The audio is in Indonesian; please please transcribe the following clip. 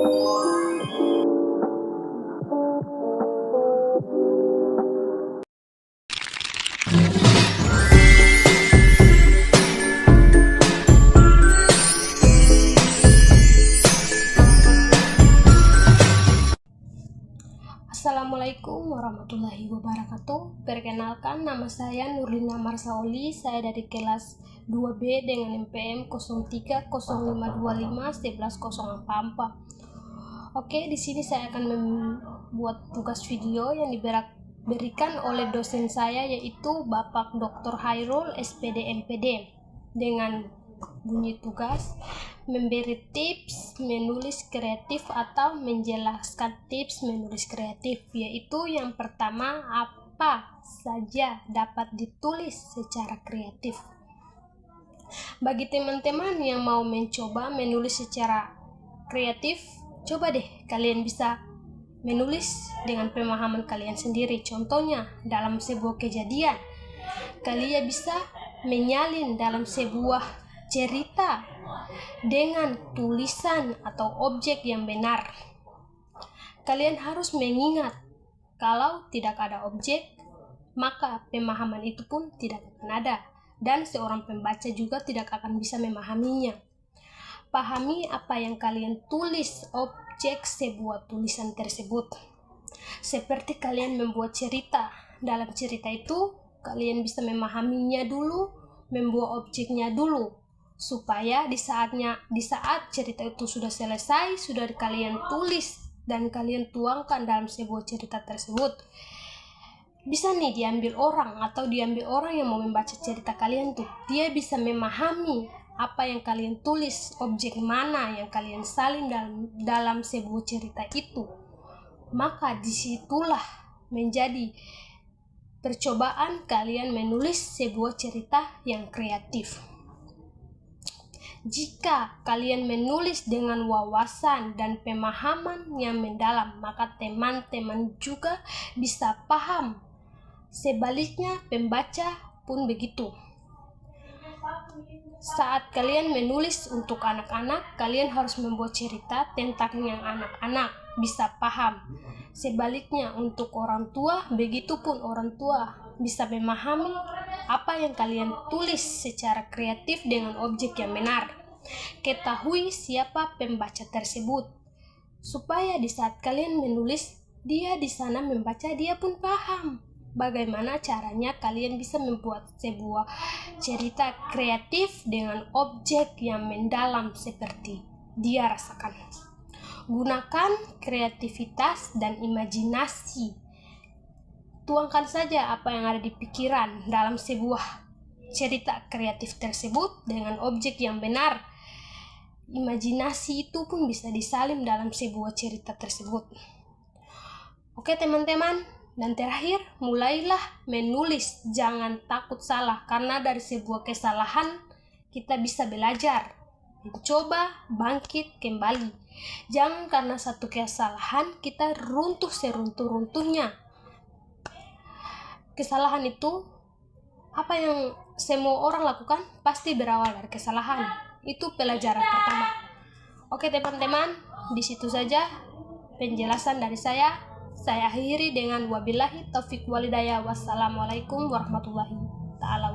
Assalamualaikum warahmatullahi wabarakatuh. Perkenalkan, nama saya Nurlina Marsaoli. Saya dari kelas 2B dengan NPM 0305251104. Oke, di sini saya akan membuat tugas video yang diberikan oleh dosen saya, yaitu Bapak Dr. Hairul SPD MPD, dengan bunyi tugas memberi tips menulis kreatif atau menjelaskan tips menulis kreatif, yaitu yang pertama, apa saja dapat ditulis secara kreatif. Bagi teman-teman yang mau mencoba menulis secara kreatif, coba deh kalian bisa menulis dengan pemahaman kalian sendiri. Contohnya, dalam sebuah kejadian, kalian bisa menyalin dalam sebuah cerita dengan tulisan atau objek yang benar. Kalian harus mengingat, kalau tidak ada objek, maka pemahaman itu pun tidak akan ada, dan seorang pembaca juga tidak akan bisa memahaminya. Pahami apa yang kalian tulis, objek sebuah tulisan tersebut. Seperti kalian membuat cerita, dalam cerita itu kalian bisa memahaminya dulu, membuat objeknya dulu, supaya di saat cerita itu sudah selesai, sudah kalian tulis dan kalian tuangkan dalam sebuah cerita tersebut, bisa nih diambil orang yang mau membaca cerita kalian tuh, dia bisa memahami apa yang kalian tulis, objek mana yang kalian salin dalam sebuah cerita itu. Maka disitulah menjadi percobaan kalian menulis sebuah cerita yang kreatif. Jika kalian menulis dengan wawasan dan pemahaman yang mendalam, maka teman-teman juga bisa paham. Sebaliknya, pembaca pun begitu. Saat kalian menulis untuk anak-anak, kalian harus membuat cerita tentang yang anak-anak bisa paham. Sebaliknya, untuk orang tua, begitupun orang tua bisa memahami apa yang kalian tulis secara kreatif dengan objek yang benar. Ketahui siapa pembaca tersebut, supaya di saat kalian menulis, dia di sana membaca, dia pun paham bagaimana caranya kalian bisa membuat sebuah cerita kreatif dengan objek yang mendalam seperti dia rasakan. Gunakan kreativitas dan imajinasi. Tuangkan saja apa yang ada di pikiran dalam sebuah cerita kreatif tersebut dengan objek yang benar. Imajinasi itu pun bisa disalin dalam sebuah cerita tersebut. Oke teman-teman, dan terakhir, mulailah menulis. Jangan takut salah, karena dari sebuah kesalahan kita bisa belajar, mencoba bangkit kembali. Jangan karena satu kesalahan kita runtuh seruntuh-runtuhnya. Kesalahan itu, apa yang semua orang lakukan pasti berawal dari kesalahan. Itu pelajaran pertama. Oke teman-teman, di situ saja penjelasan dari saya. Saya akhiri dengan wabillahi taufiq walhidayah. Wassalamualaikum warahmatullahi ta'ala